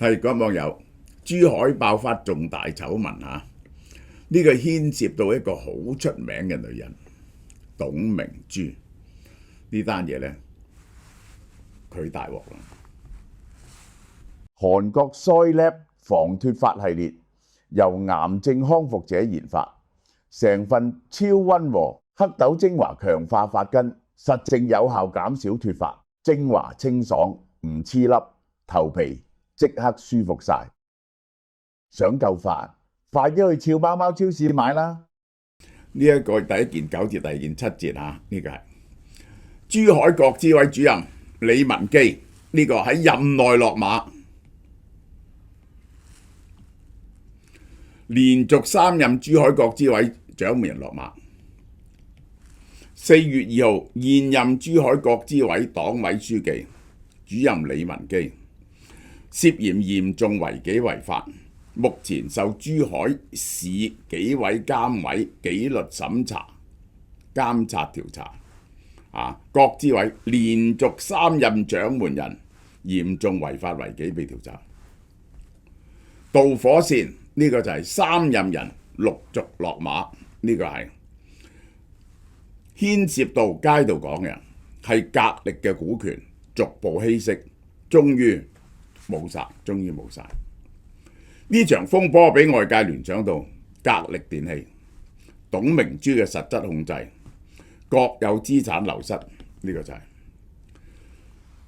係各位網友，珠海爆發重大醜聞啊！呢個牽涉到一個好出名嘅女人董明珠，呢單嘢呢，佢大鑊啦！韓國 Soylab 防脫髮系列由癌症康復者研發，成分超溫和黑豆精華強化髮根，實證有效減少脫髮，精華清爽唔黐粒，頭皮即刻舒服晒。想夠髮，快啲去俏貓貓超市買啦！呢一個第一件9節，第二件7節啊，呢個係珠海國資委主任李文基，呢個喺任內落馬，連續3任珠海國資委掌門人落馬。4月2號，現任珠海國資委黨委書記主任李文基涉嫌嚴重違紀違法，目前受珠海市紀委監委紀律審查監察調查。國資委連續3任掌門人嚴重違法違紀被調查。導火線呢個就係3任人陸續落馬，呢個係牽涉到街道講嘅係格力嘅股權逐步稀釋，終於冇晒。呢場風波俾外界聯想到格力電器、董明珠嘅實質控制、國有資產流失，呢個就係。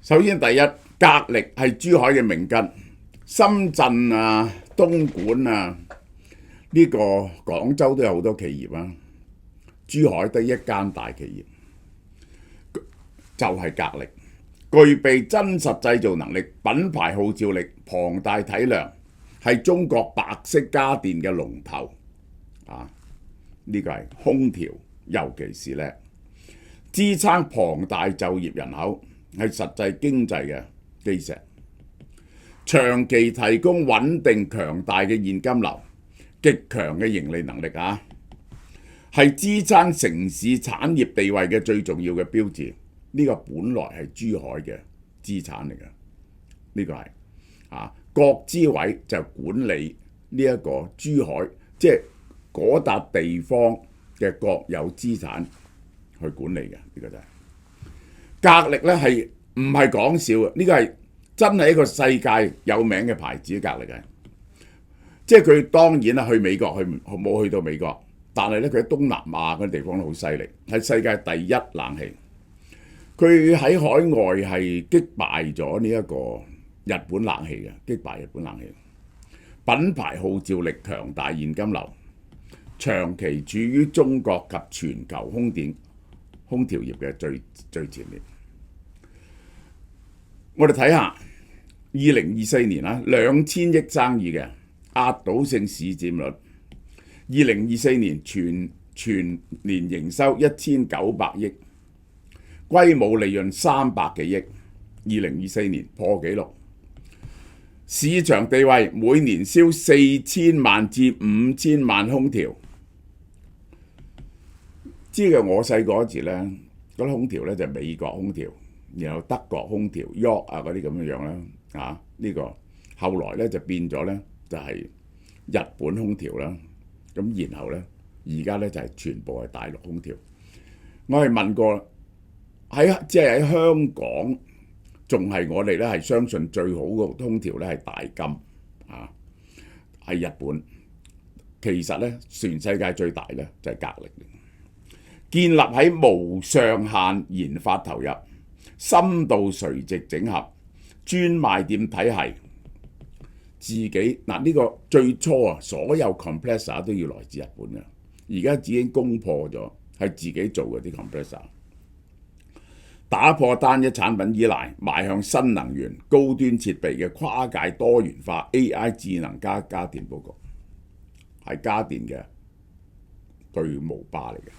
首先第一，格力係珠海嘅命根，深圳啊、東莞啊，呢個廣州都有好多企業啊，珠海得一間大企業，就係格力，具備真實製造能力、品牌號召力、龐大體量，係中國白色家電嘅龍頭。呢個係空調，尤其是呢，支撐龐大就業人口，係實際經濟嘅基石，長期提供穩定強大嘅現金流，極強嘅盈利能力係支撐城市產業地位嘅最重要嘅標誌。呢個本來係珠海嘅資產嚟嘅，呢個係國資委就管理呢一個珠海，即係嗰笪地方嘅國有資產去管理嘅，呢個就係。格力呢係唔係講笑嘅？呢個係真係一個世界有名嘅牌子，格力嘅。即係佢當然啦，去美國佢冇去到美國，但係咧佢喺東南亞嗰啲地方都好犀利，係世界第一冷氣。佢喺海外係擊敗咗呢一個日本冷氣嘅，擊敗日本冷氣。品牌號召力強大，現金流，長期處於中國及全球空調業嘅最前列。我哋睇下2024年2000億生意嘅壓倒性市佔率，2024年全年營收1900億，歸母利潤300幾億，2024年破紀錄。市場地位每年銷4000萬至5000萬空調。知嘅我細個嗰時呢，嗰啲空調呢就美國空調，然後德國空調 York 嗰啲咁樣啦，呢個後來呢就變咗呢，就係日本空調啦，咁然後呢，而家呢就係全部係大陸空調。我係問過即係喺香港，仲係我哋呢係相信最好嘅空調呢係大金係日本。其實呢，全世界最大呢就係格力，建立喺無上限研發投入、深度垂直整合、專賣店體系。自己呢個最初所有 compressor 都要來自日本嘅，而家已經攻破咗，係自己做嗰啲 compressor， 打破單一產品依賴，邁向新能源、高端設備嘅跨界多元化 AI 智能家電佈局，係家電嘅巨無霸嚟嘅。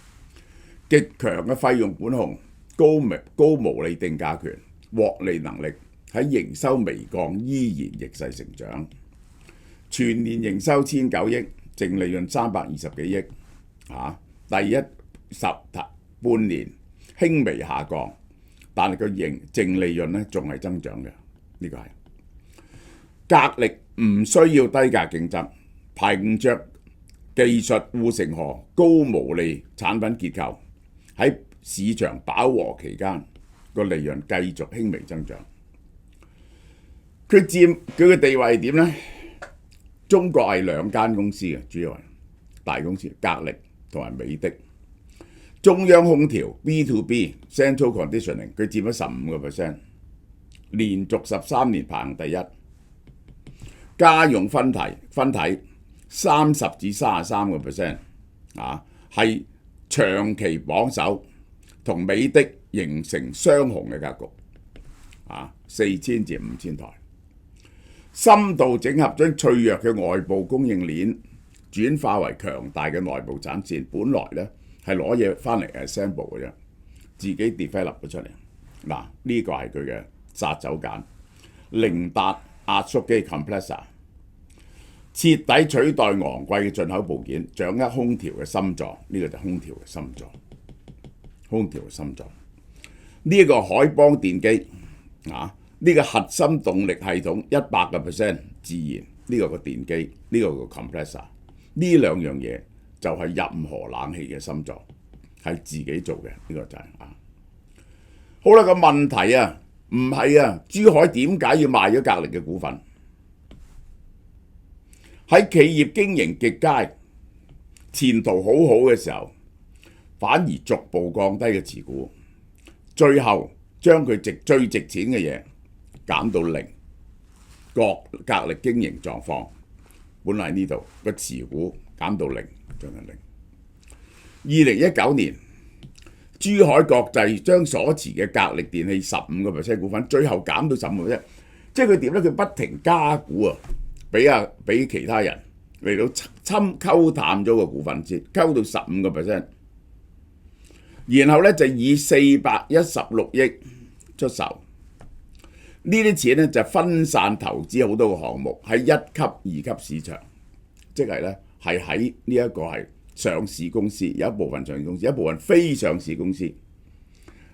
極強嘅費用管控、高毛利定價權、獲利能力，喺營收微降依然逆勢成長，全年營收1009億，淨利潤320幾億。第一半年輕微下降，但係個淨利潤咧仲係增長嘅，呢個係格力唔需要低價競爭，憑着技術護城河、高毛利產品結構，喺市場飽和期間個利潤繼續輕微增長。佢嘅地位係點呢？中國係兩間公司嘅，主要係大公司格力同埋美的。中央空調 B2B Central Conditioning 佢佔咗15%，連續13年排行第一。家用分體30至33%，係長期榜首，同美的形成雙雄嘅格局，4000至5000台。深度整合將脆弱嘅外部供應鏈轉化為強大嘅內部產線，本來咧係攞嘢翻嚟 assemble 嘅啫，自己 develop 咗出嚟。呢個係佢嘅殺手鐧。凌達壓縮機 compressor 徹底取代昂貴嘅進口部件，掌握空調嘅心臟。呢個就係空調嘅心臟。空調嘅心臟。呢個海邦電機呢個核心動力系統100%自燃，呢個個電機，呢個個 compressor， 呢兩樣嘢就係任何冷氣嘅心臟，係自己做嘅。呢個就係好啦。個問題唔係珠海點解要賣咗格力嘅股份？喺企業經營極佳、前途好好嘅時候，反而逐步降低嘅持股，最後將佢最值錢嘅嘢減到0。格力經營狀況本嚟呢度個持股減到0，將係0。2019年，珠海國際將所持嘅格力電器15% 股份，最後減到15%，即係佢點咧？佢不停加股俾其他人嚟到溝淡咗個股份先，溝到15%，然後咧就以416億出售。呢啲錢咧就分散投資好多個項目喺1級、2級市場，即係咧係喺呢一個係上市公司，有一部分上市公司，一部分非上市公司，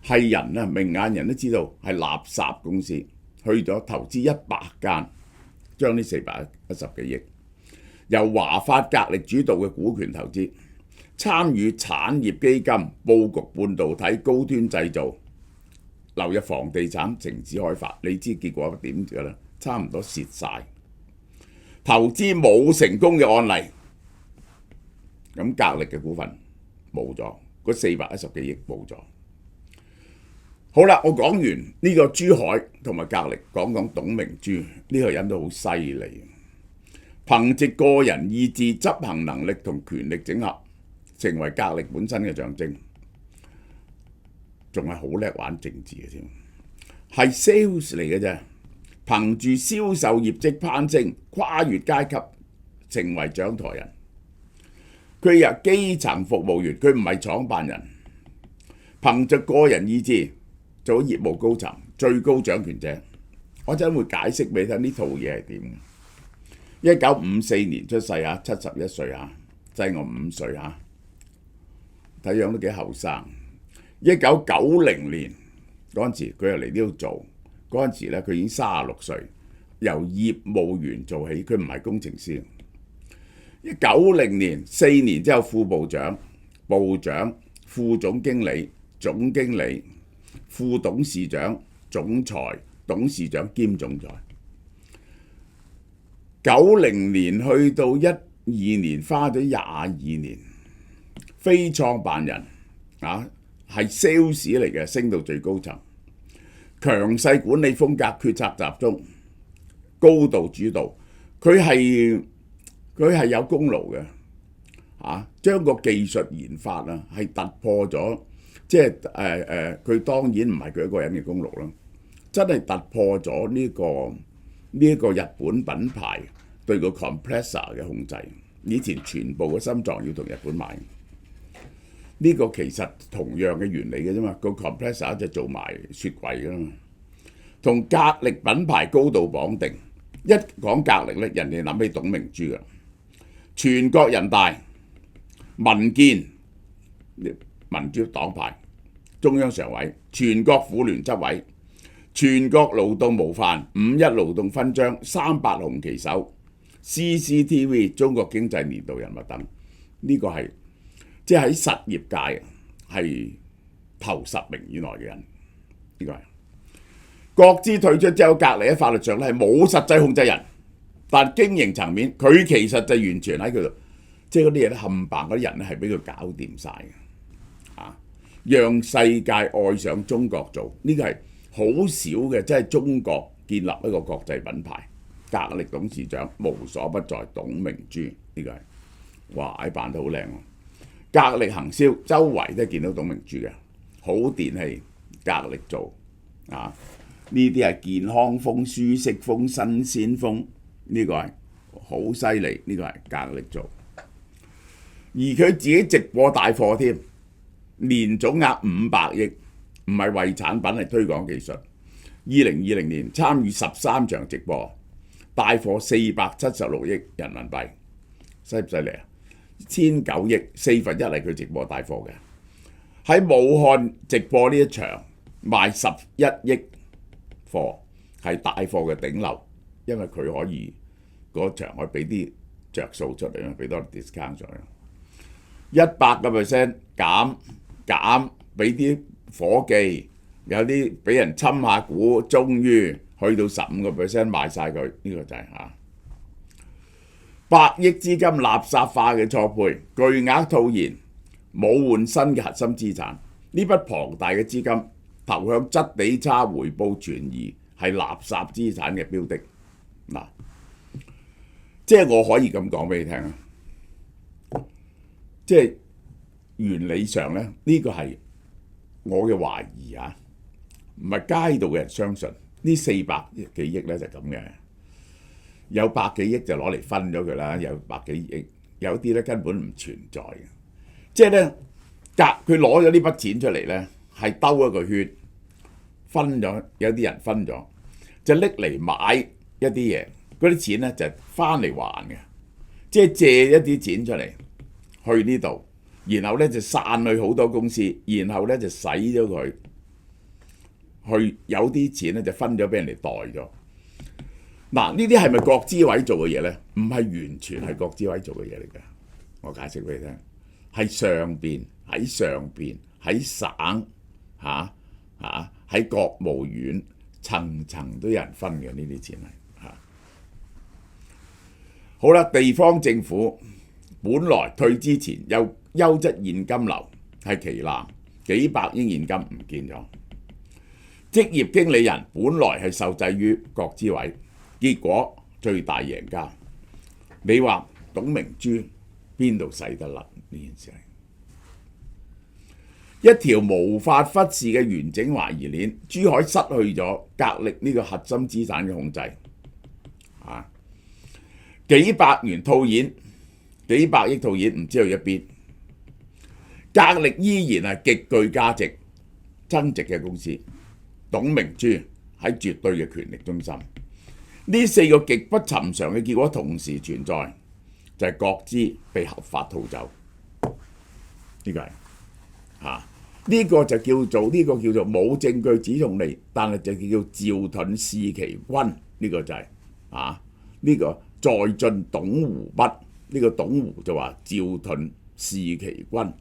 係人明眼人都知道係垃圾公司，去咗投資100間，將呢410幾億由華發格力主導嘅股權投資，參與產業基金，佈局半導體高端製造，流入房地產城市開發。你知結果點㗎啦？差唔多蝕晒，投資冇成功嘅案例，咁格力嘅股份冇咗，嗰410幾億冇咗。好啦，我講完呢個珠海同埋格力，講講董明珠呢個人都好犀利，憑藉個人意志、執行能力同權力整合，成為格力本身嘅象徵，仲係好叻玩政治嘅添，係 sales 嚟嘅啫。憑住銷售業績攀升，跨越階級，成為掌舵人。佢由基層服務員，佢唔係創辦人，憑着個人意志做業務高層、最高掌權者。我陣會解釋俾你聽呢套嘢係點。1954年出世71歲細我5歲睇樣都幾後生。1990年嗰陣時，佢又嚟呢度做，嗰陣時咧佢已經36歲，由業務員做起，佢唔係工程師。90年4年之後，副部長、部長、副總經理、總經理、副董事長、總裁、董事長兼總裁。90年去到12年，花咗22年，非創辦人係 sales 嚟嘅，升到最高層，強勢管理風格，決策集中，高度主導。佢係有功勞嘅，將個技術研發係突破咗，即係佢當然唔係佢一個人嘅功勞啦，真係突破咗呢個日本品牌對個 compressor 嘅控制。以前全部嘅心臟要同日本買，呢個其實同樣嘅原理嘅啫嘛。個 compressor 就做埋雪櫃噶嘛，同格力品牌高度綁定。一講格力咧，人哋諗起董明珠噶。全國人大、民建、民主黨派、中央常委、全國婦聯執委、全國勞動模範、五一勞動勳章、300紅旗手、CCTV 中國經濟年度人物等。呢個係即係喺實業界係頭10名以內嘅人。呢個係國資退出之後，格力喺法律上咧係冇實際控制人，但經營層面佢其實就完全喺佢度，即係嗰啲嘢咧冚唪唥嗰啲人咧係俾佢搞掂晒嘅，讓世界愛上中國做呢個係好少嘅，即係中國建立一個國際品牌。格力董事長無所不在董明珠，呢個係哇，辦得好靚喎！格力行銷周圍都見到董明珠嘅，好電器格力做啊！呢啲係健康風、舒適風、新鮮風，呢個係好犀利，呢個係格力做。而佢自己直播帶貨添，年總額500億，唔係為產品嚟推廣技術。2020年參與13場直播，帶貨476億人民幣，犀唔犀利啊？1009億，1/4係佢直播帶貨嘅。喺武漢直播呢一場賣11億貨，係帶貨嘅頂流，因為佢可以嗰場可以俾啲着數出嚟，俾多 discount 咗，100% 減，俾啲伙計，有啲俾人侵下股，終於去到15% 賣晒佢，呢個就係100億資金垃圾化嘅錯配，巨額套現，冇換新嘅核心資產，呢筆龐大嘅資金投向質地差、回報存疑，係垃圾資產嘅標的。嗱，即係我可以咁講俾你聽啊！即係原理上咧，呢個係我嘅懷疑啊，唔係街道嘅人相信呢400幾億咧就咁嘅，有100幾億就攞嚟分咗佢啦，有100幾億，有啲咧根本唔存在嘅，即係咧佢攞咗呢筆錢出嚟咧，係兜一個圈，分咗，有啲人分咗，就拎嚟買一啲嘢，嗰啲錢咧就翻嚟還嘅，即係借一啲錢出嚟去呢度，然後咧就散去好多公司，然後咧就使咗佢，去有啲錢咧就分咗俾人哋袋咗。嗱，呢啲係咪國資委做嘅嘢咧？唔係完全係國資委做嘅嘢嚟嘅，我解釋俾你聽，係上邊喺省喺國務院層層都有人分嘅，呢啲錢係嚇。好啦，地方政府本來退之前有優質現金流係旗艦，幾百億現金唔見咗。職業經理人本來係受制於國資委，結果最大贏家。你話董明珠邊度使得甩呢件事？一條無法忽視嘅完整懷疑鏈，珠海失去咗格力呢個核心資產嘅控制。幾百元套現，幾百億套現唔知去咗邊。格力依然係極具價值、增值嘅公司。董明珠喺絕對嘅權力中心。呢4個極不尋常嘅結果同時存在，就係國資被合法套走。呢個係呢個就叫做冇證據指控你，但係就叫趙盾事其君。呢個就係呢個在晉董胡筆，呢個董胡就話趙盾事其君。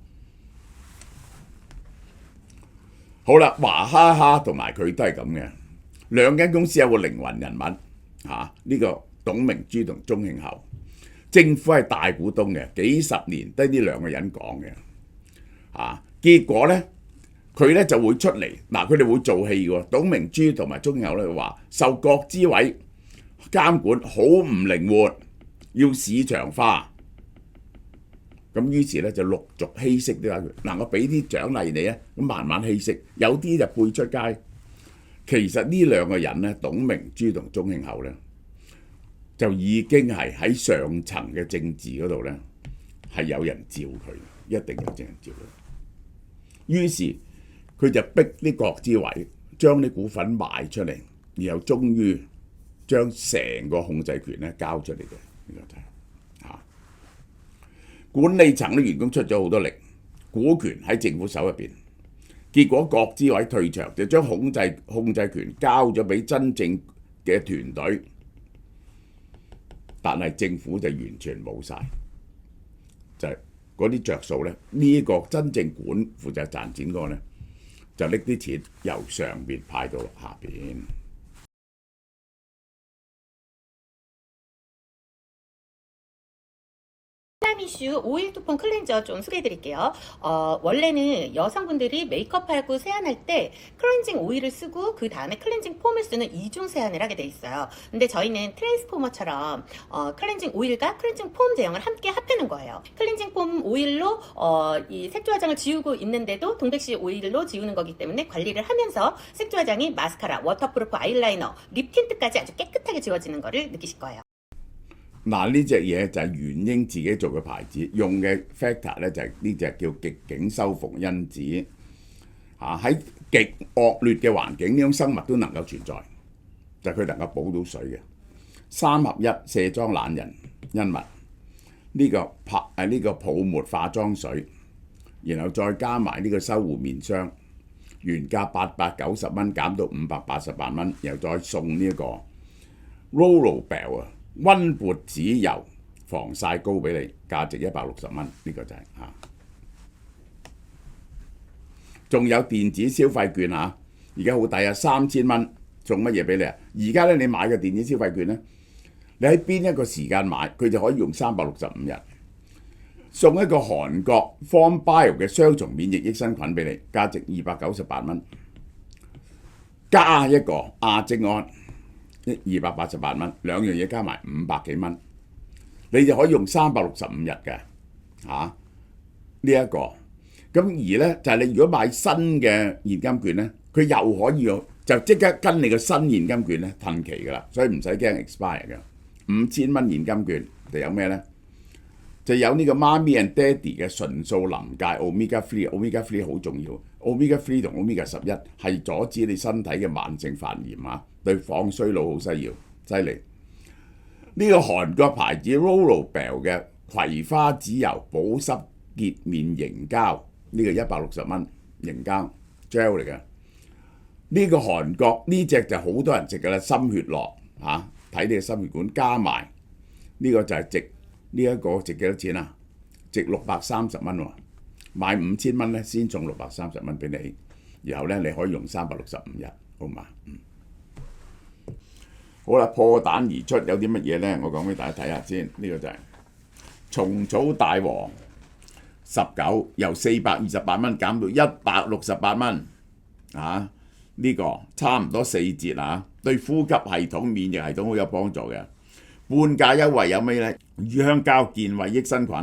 好啦，華哈哈同埋佢都係咁嘅，兩間公司有個靈魂人物呢個董明珠同鍾慶後，政府係大股東嘅，幾十年都係呢兩個人講嘅結果咧佢咧就會出嚟佢哋會做戲喎。董明珠同埋鍾慶後咧話受國資委監管好唔靈活，要市場化。咁於是咧就陸續稀釋啲我俾啲獎勵你啊，咁慢慢稀釋，有啲就配出街。其實呢兩個人咧，董明珠同鍾慶後咧，就已經係喺上層嘅政治嗰度咧，係有人照佢，一定有人照佢。於是佢就逼啲國資委將啲股份賣出嚟，然後終於將成個控制權咧交出嚟嘅。呢個就係管理層啲員工出咗好多力，股權喺政府手入邊，結果國資委退場，就將控制權交咗俾真正嘅團隊，但係政府就完全冇晒，就係嗰啲着數咧。呢個真正負責賺錢嗰個咧，就拎啲錢由上邊派到下邊。플라미슈 오일 토폰 클렌저 좀 소개해 드릴게요. 원래는 여성분들이 메이크업하고 세안할 때 클렌징 오일을 쓰고 그 다음에 클렌징 폼을 쓰는 이중 세안을 하게 돼 있어요. 근데 저희는 트랜스포머처럼 클렌징 오일과 클렌징 폼 제형을 함께 합해놓은 거예요. 클렌징 폼 오일로 이 색조 화장을 지우고 있는데도 동백씨 오일로 지우는 거기 때문에 관리를 하면서 색조 화장이 마스카라, 워터프루프 아이라이너, 립 틴트까지 아주 깨끗하게 지워지는 거를 느끼실 거예요. 嗱，呢隻嘢就係元英自己做嘅牌子，用嘅 factor 咧就係呢隻叫極境修復因子。喺極惡劣嘅環境，呢種生物都能夠存在，就佢能夠補到水嘅。3合1卸妝懶人恩物，呢個泡沫化妝水，然後再加埋呢個修護面霜，原價890蚊減到588蚊，然後再送呢一個 Rollerbell 溫撥子油防曬膏俾你，價值160蚊，呢個就係仲有電子消費券而家好抵3000蚊，送乜嘢俾你啊？而家咧你買嘅電子消費券咧，你喺邊一個時間買，佢就可以用365日，送一個韓國 Form Bio 嘅雙重免疫益生菌俾你，價值298蚊，加一個亞精胺。288蚊，兩樣嘢加埋500幾蚊，你就可以用365日嘅呢一個。咁而咧就係你如果買新嘅現金券咧，佢又可以就即刻跟你個新現金券咧褪期㗎啦，所以唔使驚 expire 嘅。5000蚊現金券就有咩咧？就有呢個媽咪 and Daddy 嘅純素臨界 Omega 3好重要。Omega 3同 Omega 11係阻止你身體嘅慢性發炎對抗衰老好犀利。呢個韓國牌子 Rollerbell 嘅葵花籽油保濕潔面凝膠，呢個160蚊凝膠 gel 嚟嘅。呢個韓國呢隻就好多人食㗎啦，心血樂睇你嘅心血管，加埋呢個就係值呢一個值幾多錢啊？值630蚊喎，買5000蚊咧先送630蚊俾你，然後咧你可以用365日，好嘛？好啦，破蛋而出有啲乜嘢咧？我講俾大家睇下先。呢個就係蟲草大王19由428蚊減到168蚊呢個差唔多4折對呼吸系統、免疫系統好有幫助嘅。半價優惠有咩咧？乳香膠健胃益生菌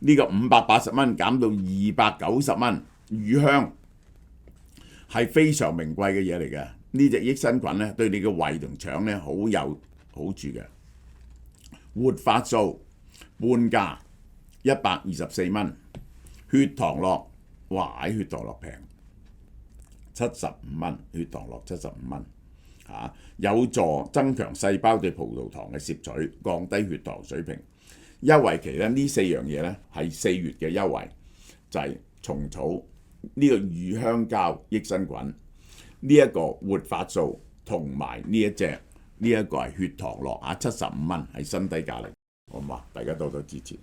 呢個580蚊減到290蚊，乳香係非常名貴嘅嘢嚟嘅。呢隻益生菌咧對你嘅胃同腸咧好有好處嘅。活發素半價124蚊，血糖樂血糖樂平75蚊，血糖樂75蚊有助增強細胞對葡萄糖嘅攝取，降低血糖水平。優惠期咧呢4樣嘢咧係4月嘅優惠，就係蟲草呢個乳香膠益生菌。呢一個活發素同埋呢一隻呢一個係血糖樂75蚊，係新低價嚟，好嘛？大家多多支持。